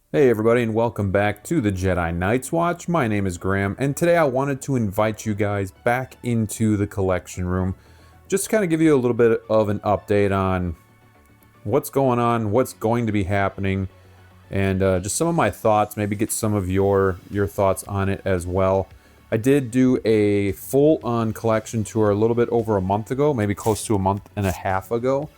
Hey everybody, and welcome back to the Jedi Knights Watch. My name is Graham, and today I wanted to invite you guys back into the collection room just to kind of give you a little bit of an update on what's going on, what's going to be happening, and just some of my thoughts, maybe get some of your thoughts on it as well. I did do a full-on collection tour a little bit over a month ago, maybe close to a month and a half ago.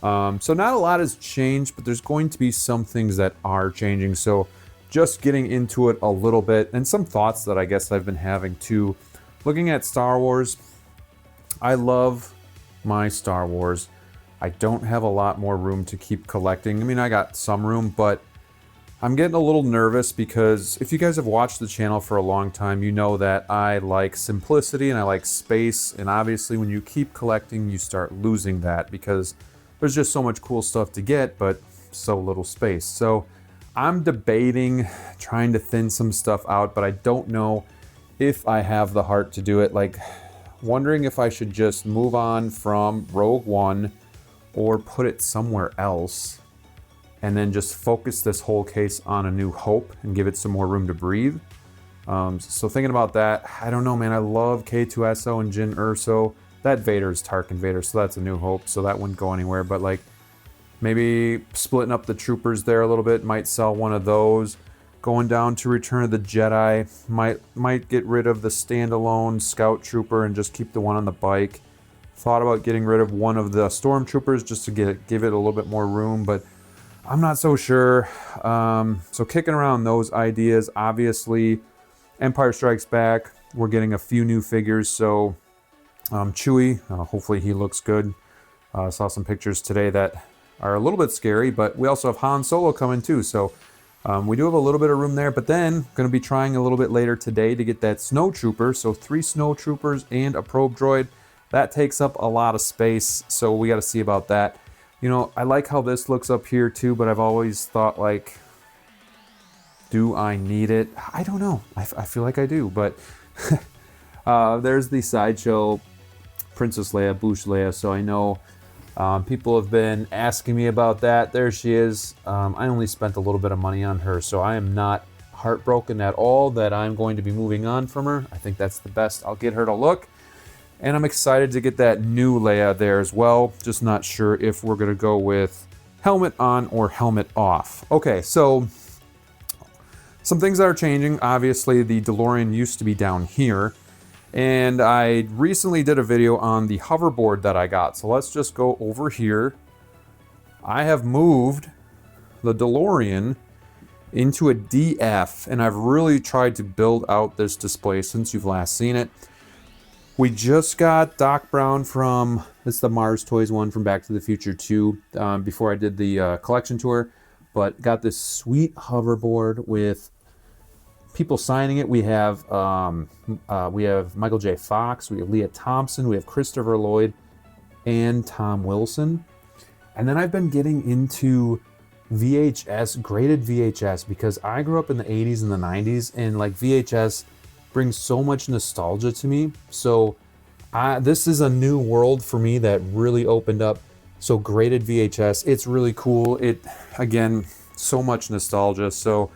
So not a lot has changed, but there's going to be some things that are changing. So just getting into it a little bit and some thoughts that I guess I've been having too. Looking at Star Wars, I love my Star Wars. I don't have a lot more room to keep collecting. I mean, I got some room, but I'm getting a little nervous because if you guys have watched the channel for a long time, you know that I like simplicity and I like space. And obviously when you keep collecting, you start losing that because there's just so much cool stuff to get, but so little space. So I'm debating trying to thin some stuff out, but I don't know if I have the heart to do it. Like, wondering if I should just move on from Rogue One or put it somewhere else and then just focus this whole case on A New Hope and give it some more room to breathe. So thinking about that, I don't know, man. I love K2SO and Jyn Erso. That Vader is Tarkin Vader, so that's A New Hope, so that wouldn't go anywhere. But like, maybe splitting up the troopers there a little bit, might sell one of those. Going down to Return of the Jedi, might get rid of the standalone Scout Trooper and just keep the one on the bike. Thought about getting rid of one of the Stormtroopers just to give it a little bit more room, but I'm not so sure. So kicking around those ideas. Obviously, Empire Strikes Back, we're getting a few new figures, so Chewie, hopefully he looks good. Saw some pictures today that are a little bit scary, but we also have Han Solo coming too, so we do have a little bit of room there. But then going to be trying a little bit later today to get that Snow Trooper, so 3 Snow Troopers and a probe droid. That takes up a lot of space, so we got to see about that. You know, I like how this looks up here too, but I've always thought, like, do I need it? I don't know. I feel like I do, but there's the Sideshow Princess Leia, Bouche Leia, so I know people have been asking me about that. There she is. I only spent a little bit of money on her, so I am not heartbroken at all that I'm going to be moving on from her. I think that's the best I'll get her to look. And I'm excited to get that new Leia there as well. Just not sure if we're going to go with helmet on or helmet off. Okay, so some things that are changing. Obviously, the DeLorean used to be down here. And I recently did a video on the hoverboard that I got. So let's just go over here. I have moved the DeLorean into a DF, and I've really tried to build out this display since you've last seen it. We just got Doc Brown from, it's the Mars Toys one from Back to the Future 2, before I did the collection tour. But got this sweet hoverboard with people signing it. We have Michael J. Fox, we have Leah Thompson, we have Christopher Lloyd, and Tom Wilson. And then I've been getting into VHS, graded VHS, because I grew up in the 80s and the 90s, and like VHS brings so much nostalgia to me. So this is a new world for me that really opened up. So graded VHS, it's really cool. It, again, so much nostalgia. So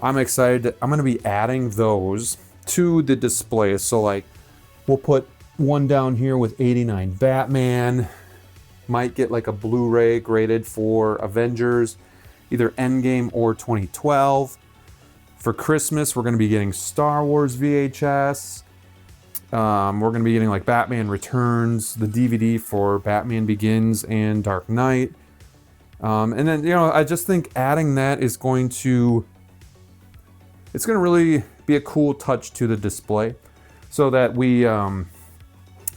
I'm excited. I'm going to be adding those to the display. So like, we'll put one down here with 89 Batman. Might get like a Blu-ray graded for Avengers, either Endgame or 2012. For Christmas, we're going to be getting Star Wars VHS. We're going to be getting like Batman Returns, the DVD for Batman Begins and Dark Knight. And then, you know, I just think adding that is going to, it's going to really be a cool touch to the display so that we, I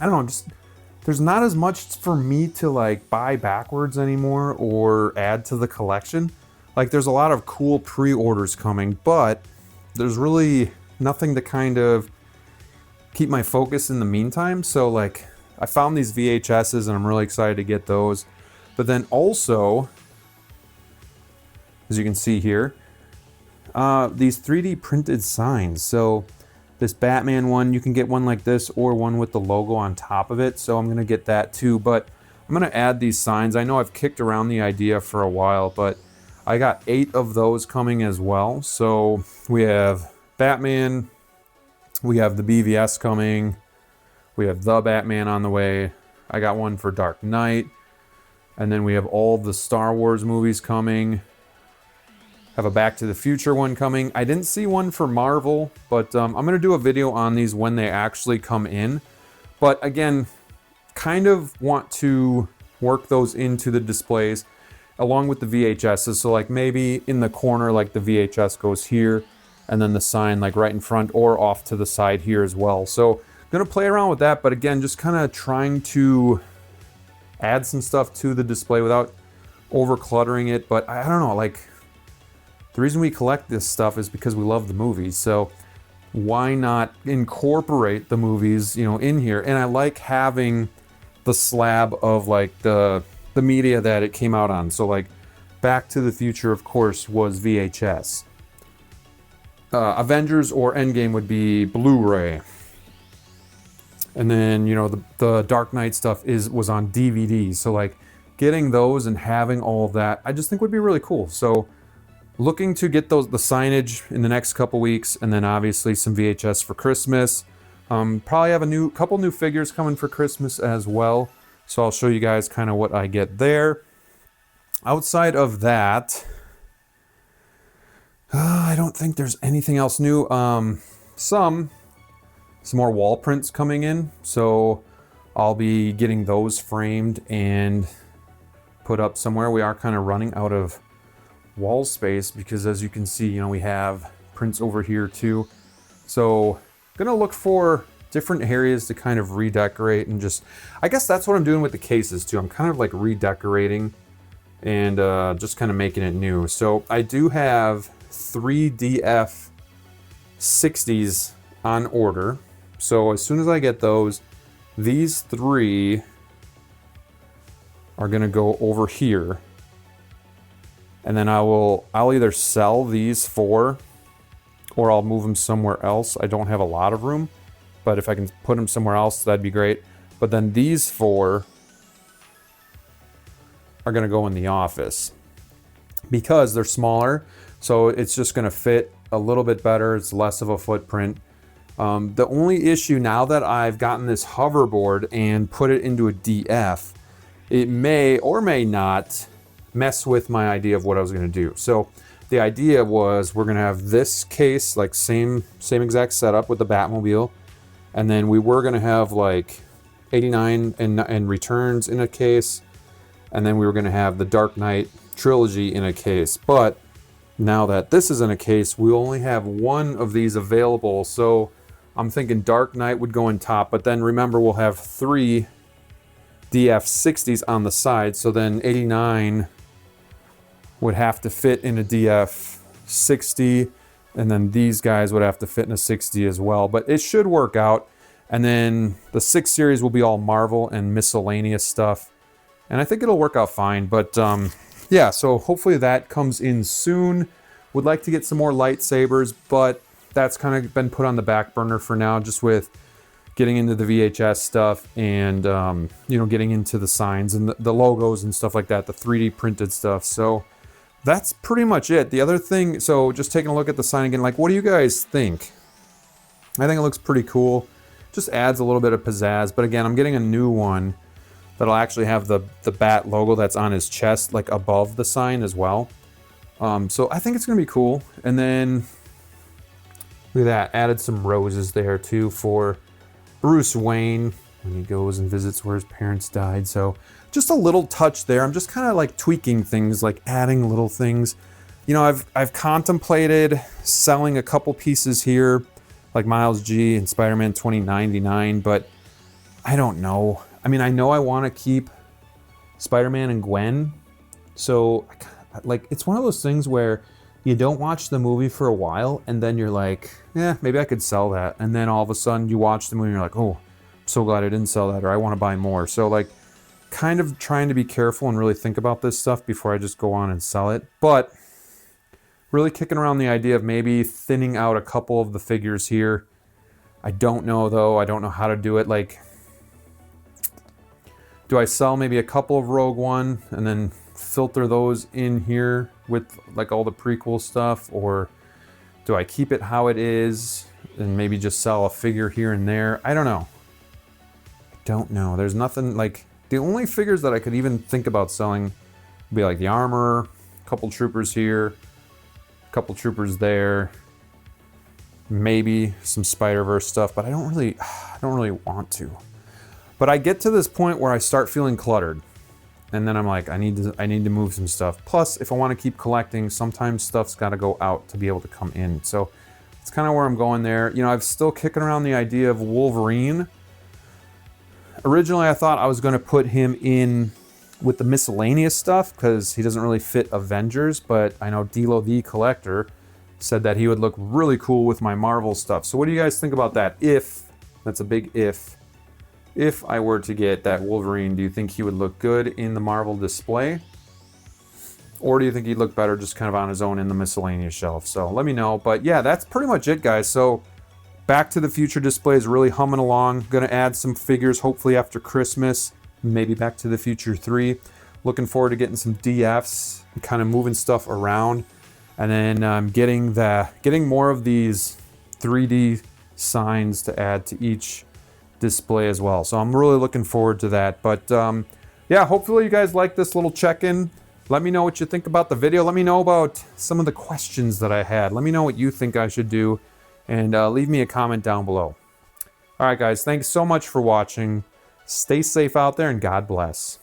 don't know, just, there's not as much for me to like buy backwards anymore or add to the collection. Like, there's a lot of cool pre-orders coming, but there's really nothing to kind of keep my focus in the meantime. So like, I found these VHSs and I'm really excited to get those. But then also, as you can see here, these 3D printed signs. So this Batman one, you can get one like this or one with the logo on top of it. So I'm going to get that too. But I'm going to add these signs. I know I've kicked around the idea for a while, but I got 8 of those coming as well. So we have Batman, we have the BVS coming, we have the Batman on the way. I got one for Dark Knight, and then we have all the Star Wars movies coming. Have a Back to the Future one coming. I didn't see one for Marvel, but I'm going to do a video on these when they actually come in. But again, kind of want to work those into the displays along with the VHSs. So like maybe in the corner, like the VHS goes here, and then the sign like right in front or off to the side here as well. So I'm going to play around with that, but again, just kind of trying to add some stuff to the display without over cluttering it. But I don't know, like, the reason we collect this stuff is because we love the movies, so why not incorporate the movies, you know, in here? And I like having the slab of like the media that it came out on. So like Back to the Future, of course, was VHS. Avengers or Endgame would be Blu-ray. And then, you know, the Dark Knight stuff was on DVD. So like getting those and having all of that, I just think would be really cool. So looking to get the signage in the next couple weeks, and then obviously some VHS for Christmas. Probably have a couple new figures coming for Christmas as well. So I'll show you guys kind of what I get there. Outside of that, I don't think there's anything else new. Some more wall prints coming in. So I'll be getting those framed and put up somewhere. We are kind of running out of wall space because, as you can see, you know, we have prints over here too. So gonna look for different areas to kind of redecorate, and just, I guess that's what I'm doing with the cases too. I'm kind of like redecorating and just kind of making it new. So I do have 3 DF 60s on order. So as soon as I get those, these 3 are gonna go over here. And then I'll either sell these 4 or I'll move them somewhere else. I don't have a lot of room, but if I can put them somewhere else, that'd be great. But then these 4 are gonna go in the office because they're smaller. So it's just gonna fit a little bit better. It's less of a footprint. The only issue now that I've gotten this hoverboard and put it into a DF, it may or may not mess with my idea of what I was going to do. So the idea was we're going to have this case, like same exact setup with the Batmobile, and then we were going to have like 89 and Returns in a case, and then we were going to have the Dark Knight trilogy in a case. But now that this is in a case, we only have 1 of these available. So I'm thinking Dark Knight would go in top, but then remember we'll have 3 DF60s on the side, so then 89 would have to fit in a DF60, and then these guys would have to fit in a 60 as well. But it should work out. And then the 6 series will be all Marvel and miscellaneous stuff, and I think it'll work out fine. But yeah, so hopefully that comes in soon. Would like to get some more lightsabers, but that's kind of been put on the back burner for now, just with getting into the VHS stuff and you know, getting into the signs and the logos and stuff like that, the 3D printed stuff. So that's pretty much it. The other thing, so just taking a look at the sign again, like, what do you guys think? I think it looks pretty cool. Just adds a little bit of pizzazz. But again, I'm getting a new one that'll actually have the bat logo that's on his chest, like above the sign as well. So I think it's gonna be cool. And then look at that, added some roses there too for Bruce Wayne when he goes and visits where his parents died. So just a little touch there. I'm just kind of like tweaking things, like adding little things. You know, I've contemplated selling a couple pieces here, like Miles G and Spider-Man 2099, but I don't know. I mean, I know I want to keep Spider-Man and Gwen. So like, it's one of those things where you don't watch the movie for a while and then you're like, yeah, maybe I could sell that. And then all of a sudden you watch the movie and you're like, oh, I'm so glad I didn't sell that, or I want to buy more. So like, kind of trying to be careful and really think about this stuff before I just go on and sell it. But really kicking around the idea of maybe thinning out a couple of the figures here. I don't know though. I don't know how to do it. Like, do I sell maybe a couple of Rogue One and then filter those in here with like all the prequel stuff, or do I keep it how it is and maybe just sell a figure here and there? I don't know. I don't know. There's nothing like, the only figures that I could even think about selling would be like the armor, a couple troopers here, a couple troopers there, maybe some Spider-Verse stuff, but I don't really want to. But I get to this point where I start feeling cluttered. And then I'm like, I need to move some stuff. Plus, if I want to keep collecting, sometimes stuff's got to go out to be able to come in. So it's kind of where I'm going there. You know, I'm still kicking around the idea of Wolverine. Originally, I thought I was going to put him in with the miscellaneous stuff because he doesn't really fit Avengers. But I know DLO The Collector said that he would look really cool with my Marvel stuff. So what do you guys think about that? That's a big if I were to get that Wolverine, do you think he would look good in the Marvel display? Or do you think he'd look better just kind of on his own in the miscellaneous shelf? So let me know. But yeah, that's pretty much it, guys. So Back to the Future display is really humming along. Gonna add some figures hopefully after Christmas. Maybe Back to the Future 3. Looking forward to getting some DFs and kind of moving stuff around. And then getting more of these 3D signs to add to each display as well. So I'm really looking forward to that. But yeah, hopefully you guys like this little check-in. Let me know what you think about the video. Let me know about some of the questions that I had. Let me know what you think I should do, and leave me a comment down below. All right, guys, thanks so much for watching. Stay safe out there, and God bless.